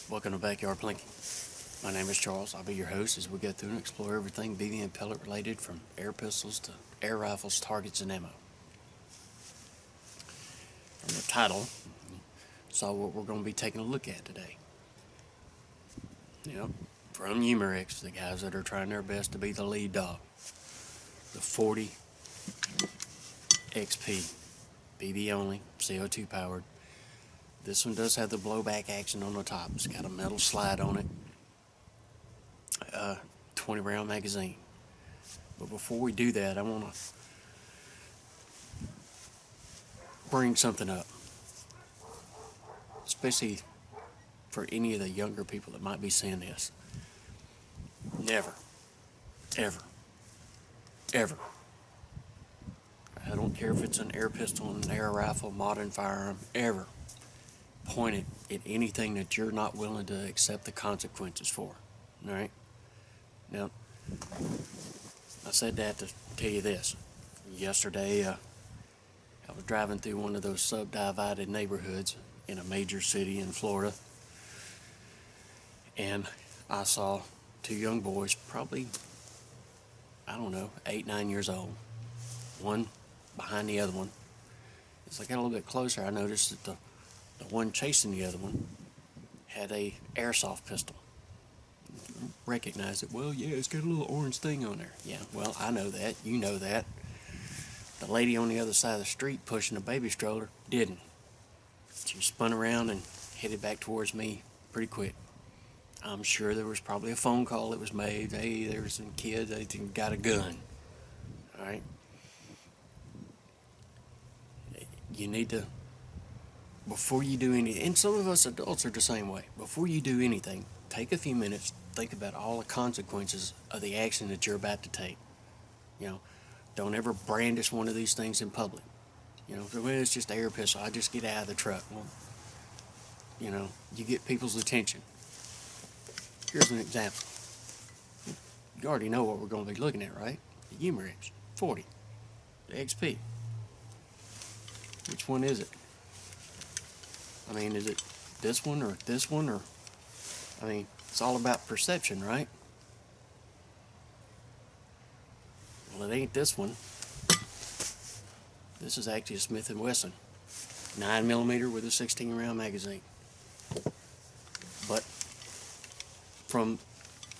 Welcome to Backyard Plinking. My name is Charles. I'll be your host as we go through and explore everything BB and pellet related, from air pistols to air rifles, targets, and ammo. From the title, saw what we're going to be taking a look at today. From UMAREX, the guys that are trying their best to be the lead dog. The 40 XP, BB only, CO2 powered. This one does have the blowback action on the top. It's got a metal slide on it. 20 round magazine. But before we do that, I want to bring something up, especially for any of the younger people that might be seeing this. Never, ever, ever, I don't care if it's an air pistol, an air rifle, modern firearm, ever point it at anything that you're not willing to accept the consequences for. Alright? Now, I said that to tell you this. Yesterday, I was driving through one of those subdivided neighborhoods in a major city in Florida, and I saw two young boys, probably, 8, 9 years old, one behind the other one. As I got a little bit closer, I noticed that the one chasing the other one had a airsoft pistol. Recognized it. Well, yeah, it's got a little orange thing on there. Yeah, well, I know that. You know that. The lady on the other side of the street pushing a baby stroller didn't. She spun around and headed back towards me pretty quick. I'm sure there was probably a phone call that was made. Hey, there's some kids, they got a gun. Alright? You need to, before you do anything, and some of us adults are the same way, before you do anything, take a few minutes, think about all the consequences of the action that you're about to take. Don't ever brandish one of these things in public. Well, it's just an air pistol, I just get out of the truck. Well, you get people's attention. Here's an example. You already know what we're going to be looking at, right? The UMAREX 40, the XP. Which one is it? Is it this one or this one, or, it's all about perception, right? Well, it ain't this one. This is actually a Smith & Wesson 9mm with a 16 round magazine. But from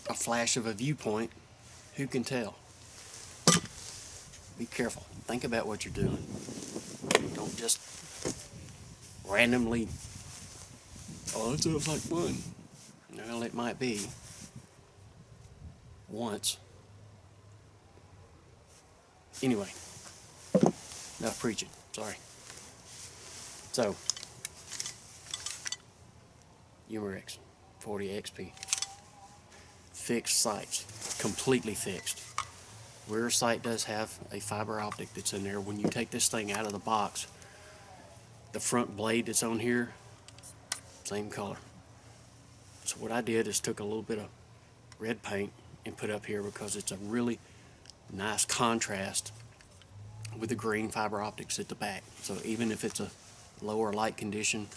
a flash of a viewpoint, who can tell? Be careful. Think about what you're doing. Don't just randomly, oh, it sounds like fun. Well, it might be once. Anyway, enough preaching. Sorry. So, UMAREX 40 XP. Fixed sights. Completely fixed. Rear sight does have a fiber optic that's in there. When you take this thing out of the box, the front blade that's on here, same color. So what I did is took a little bit of red paint and put up here because it's a really nice contrast with the green fiber optics at the back. So even if it's a lower light condition,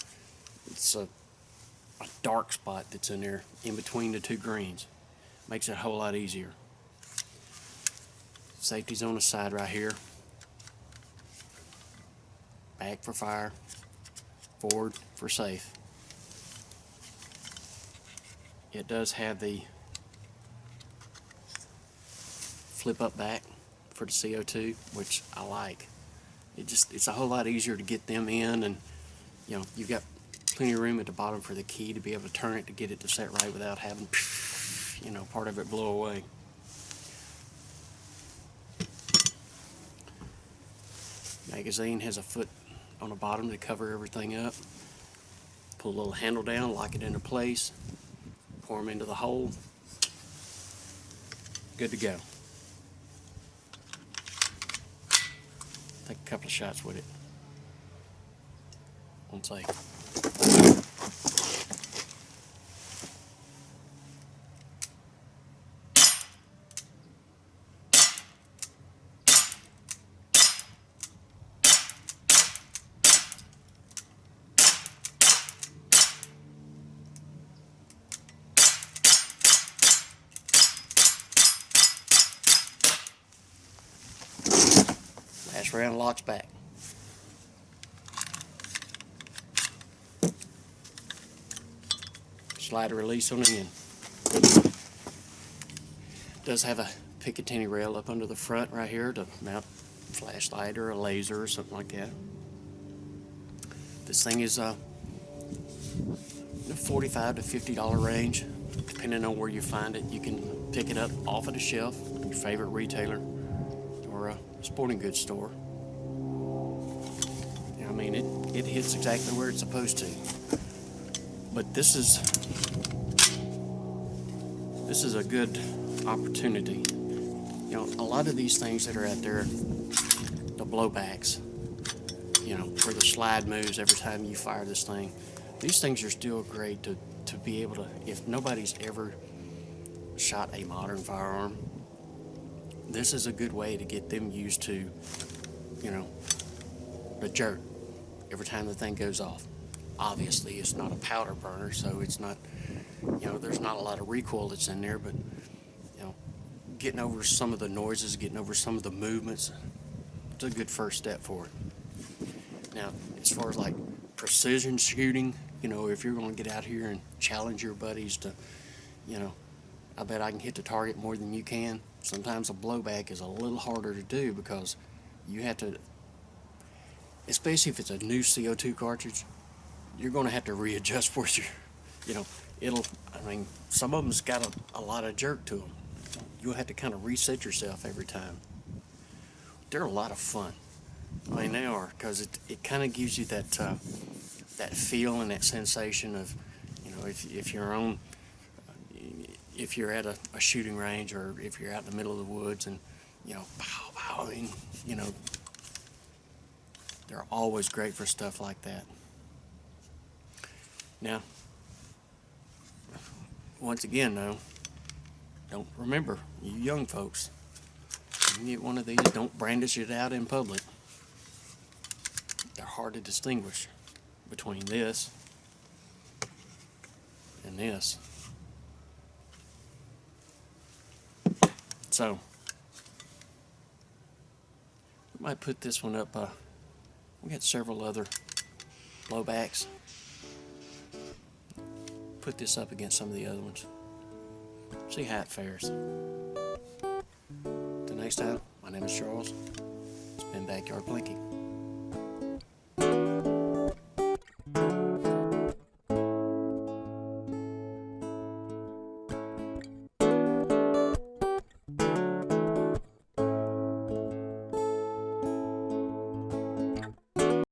it's a dark spot that's in there in between the two greens. Makes it a whole lot easier. Safety's on the side right here. Back for fire, forward for safe. It does have the flip up back for the CO2, which I like. It's a whole lot easier to get them in, and you've got plenty of room at the bottom for the key to be able to turn it to get it to set right without having part of it blow away. Magazine has a foot on the bottom to cover everything up. Pull a little handle down, lock it into place, pour them into the hole. Good to go. Take a couple of shots with it. One safe. slides around, locks back. Slide release on the end. Does have a Picatinny rail up under the front right here to mount a flashlight or a laser or something like that. This thing is in the $45 to $50 range, depending on where you find it. You can pick it up off of the shelf at your favorite retailer or a sporting goods store. I mean, it hits exactly where it's supposed to. But this is a good opportunity. You know, a lot of these things that are out there, the blowbacks, you know, where the slide moves every time you fire this thing, these things are still great to be able to, if nobody's ever shot a modern firearm, this is a good way to get them used to, you know, the jerk every time the thing goes off. Obviously, it's not a powder burner, so it's not, you know, there's not a lot of recoil that's in there, but, you know, getting over some of the noises, getting over some of the movements, it's a good first step for it. Now, as far as like precision shooting, you know, if you're going to get out here and challenge your buddies to, you know, I bet I can hit the target more than you can. Sometimes a blowback is a little harder to do because you have to, especially if it's a new CO2 cartridge, you're going to have to readjust where you know, I mean, some of them's got a lot of jerk to them. You'll have to kind of reset yourself every time. They're a lot of fun. I mean, they are, because it kind of gives you that that feel and that sensation of, you know, if you're at a shooting range, or if you're out in the middle of the woods and, you know, pow, pow, I mean, you know, they're always great for stuff like that. Now, once again, though, don't remember, you young folks, you get one of these, don't brandish it out in public. They're hard to distinguish between this and this. So, we might put this one up. We got several other blowbacks. Put this up against some of the other ones. See how it fares. Till next time, my name is Charles. It's been Backyard Plinking.